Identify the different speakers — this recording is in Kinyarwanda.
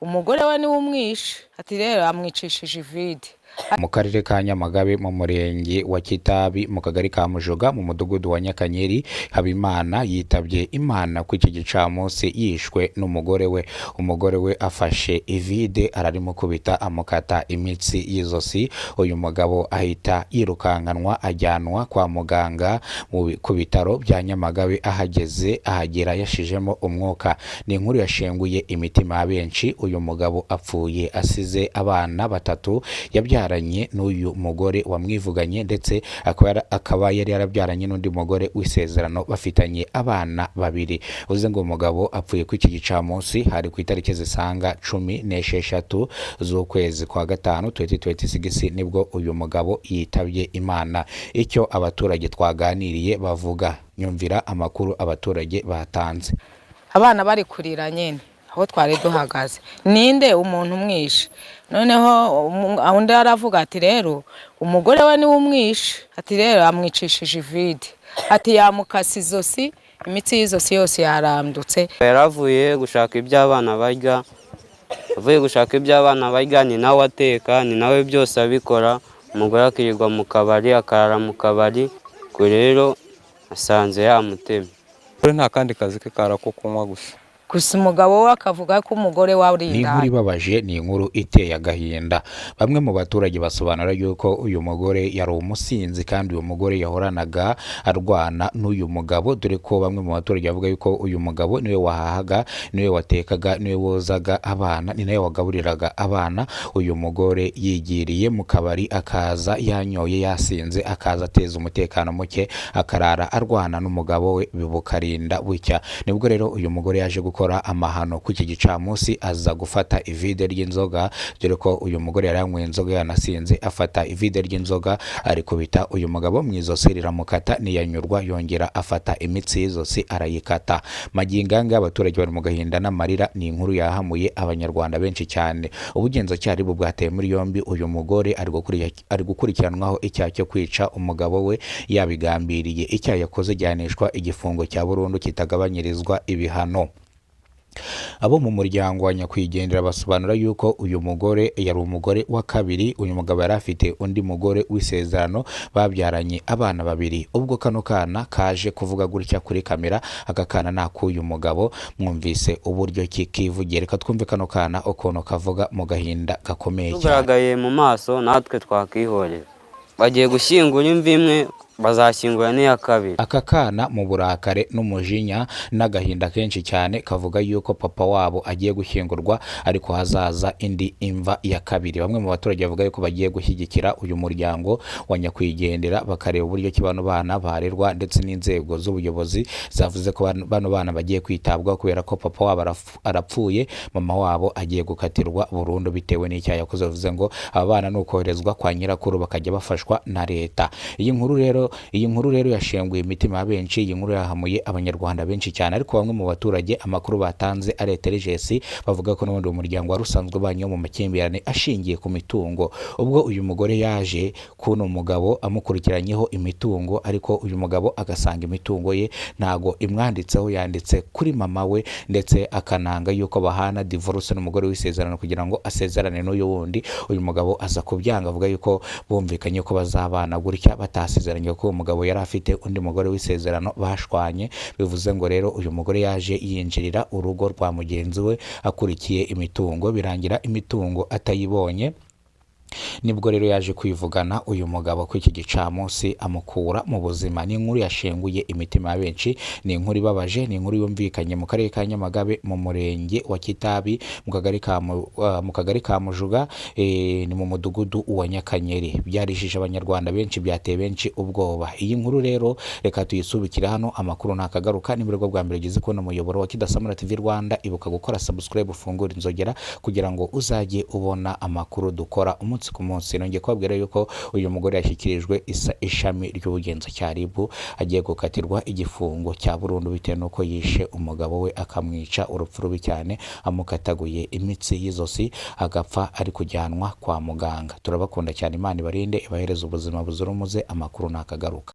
Speaker 1: umugore we niwe umwishe, ati rero amwicishije ivide.
Speaker 2: Mu karere ka Nyamagabe mu murenge wa Kitabi mu kagari ka Mujoga mu mudugudu wa Nyakanyeri, Habimana yitabye Imana ku iki gicamunsi yishwe n'umugore we. Umugore we afashe ivide ararimukubita amukata imitsi y'izosi. Uyu mugabo ahita yirukankanwa ajyanwa kwa muganga ku bitaro bya Nyamagabe. Ahageze ahagera yashijemo umwuka. Ni inkuru yashenguye imitima ya benshi. Uyu mugabo apfuye asize abana batatu yabyaranye n'uyu mugore wamwivuganye, ndetse akaba yari yarabyaranye n'undi mugore w'isezerano bafitanye abana babiri. Uze ngo umugabo apfuye ku iki gicamunsi hari ku itariki zisanga 16 z'ukwezi kwa gatanu 2026 nibwo uyu mugabo yitabye Imana. Icyo abaturage twaganiriye bavuga, nyumvira amakuru abaturage batanze.
Speaker 1: Abana bari kurira nyene aho twari duhagaze, ninde umuntu umwishe. Noneho undi aravuga ati rero umugore we niwe umwishe, ati rero amwicishije ivide, ati yamukase izosi, imitsi y'izosi yose yarandutse.
Speaker 3: Yaravuye gushaka iby'abana barya, avuye gushaka iby'abana barya ni nawe ateka, ni nawe byose abikora. Umugore akirirwa mu kabari, akarara mu kabari, ko rero asanze yamutemye.
Speaker 4: Nta kandi kazi ke kara ko kunywa gusa
Speaker 1: umugabo we akavuga ko umugore we ari
Speaker 2: indaya. Ni inkuru ibabaje, ni inkuru iteye agahinda. Bamwe mu baturage basobanura yuko uyu mugore yari umusinzi kandi uyu mugore yahoranaga arwana n'uyu mugabo, dore ko bamwe mu baturage bavuga yuko uyu mugabo niwe wahahaga, niwe watekaga, niwe wozaga abana, ni nawe wagaburiraga abana. Uyu mugore yigiriye mu kabari, akaza yanyoye yasinze, akaza ateza umutekano muke, akarara arwana n'umugabo we bibukarinda bucya. Nibwo rero uyu mugore yaje gukora amahano ku iki gicamunsi, aza gufata ivide ry'inzoga, dore ko uyu mugore yari yanyweye inzoga yanasinze. Afata ivide ry'inzoga arikubita uyu mugabo mu izosi riramukata, niyanyurwa yongera afata imitsi y'izosi arayikata. Maginganga abaturage bari mu gahinda n'amarira. Ni inkuru yahamuye abanyarwanda benshi cyane. Ubugenzacyaha bwo bwateye muri yombi uyu mugore ari gukurikiranwaho icyaha cyo kwica umugabo we yabigambiriye. Icyaha yakoze gihanishwa igifungo cya burundu kitagabanyirizwa ibihano. Abo mu muryango wa nyakwigendera basobanura yuko uyu mugore yari umugore wa kabiri. Uyu mugabo yari afite undi mugore w'isezerano babyaranye abana babiri. Ubwo kano kana kaje kuvuga gutya kuri kamera, aka kana n'ak'uyu mugabo. Mwumvise uburyo kivugira, reka twumve kano kana ukuntu kavuga mu gahinda gakomeye cyane.
Speaker 3: Tugaragaye mu maso natwe twakihorera, bagiye gushyingura imvi imwe bazashyingura n'iya kabiri.
Speaker 2: Aka kana mu burakare n'umujinya n'agahinda kenshi cyane kavuga yuko papa wabo agiye gushyingurwa ariko hazaza indi imva ya kabiri. Bamwe mu baturage bavuga yuko bagiye gushyigikira uyu muryango wa nyakwigendera, bakareba uburyo ki bano bana barerwa, ndetse n'inzego z'ubuyobozi zavuze ko bano bana bagiye kwitabwaho kubera ko papa wabo arapfuye, mama wabo agiye gukatirwa burundu bitewe n'icyaha yakoze. Bavuze ngo aba bana ni ukoherezwa kwa nyirakuru bakajya bafashwa na leta. Iyi nkuru rero yashenguye imitima ya benshi. Iyi nkuru yahamuye abanyarwanda benshi cyane, ariko bamwe mu baturage amakuru batanze ari intelligence bavuga ko n'ubundi umuryango wari usanzwe banyo mu makimbirane ashingiye ku mitungo. Ubwo uyu mugore yaje kuno mugabo amukurikiranyeho imitungo, ariko uyu mugabo agasanga imitungo ye ntago imwanditseho, yanditse kuri mama we, ndetse akananga yuko bahana divorce n'umugore w'isezerano kugira ngo asezerane n'uyu wundi. Uyu mugabo aza kubyanga, avuga yuko bumvikanye ko bazabana gutya batasezeranye, ko umugabo yari afite undi mugore w'isezerano bashwanye. Bivuze ngo rero uyu mugore yaje yinjirira urugo rwa mugenzi we akurikiye imitungo, birangira imitungo atayibonye. Nibwo rero yaje kwivugana uyu mugabo ku iki gicamunsi amukura mu buzima. Ni inkuru yashenguye imitima ya benshi, ni inkuru ibabaje, ni inkuru yumvikanye mu karere ka Nyamagabe mu murenge wa Kitabi mu kagari ka Mujuga, ni mu mudugudu wa Nyakanyeri. Byarijije abanyarwanda benshi, byateye benshi ubwoba. Iyi nkuru rero reka tuyisubikire hano, amakuru nakagaruka. Ni bwo bwa mbere gize kubona umuyoboro wa Kidasamura TV Rwanda, ibuka gukora subscribe, ufungura inzogera kugira ngo uzajye ubona amakuru dukora umunsi ku munsi. Nongeye kubabwira yuko uyu mugore yashyikirijwe ishami ry'ubugenzacyaha RIB, agiye gukatirwa igifungo cya burundu bitewe n'uko yishe umugabo we akamwica urupfu rubi cyane, amukataguye imitsi y'izosi agapfa ari kujyanwa kwa muganga. Turabakunda cyane, Imana ibarinde, ibahereze ubuzima buzira umuze. Amakuru nakagaruka.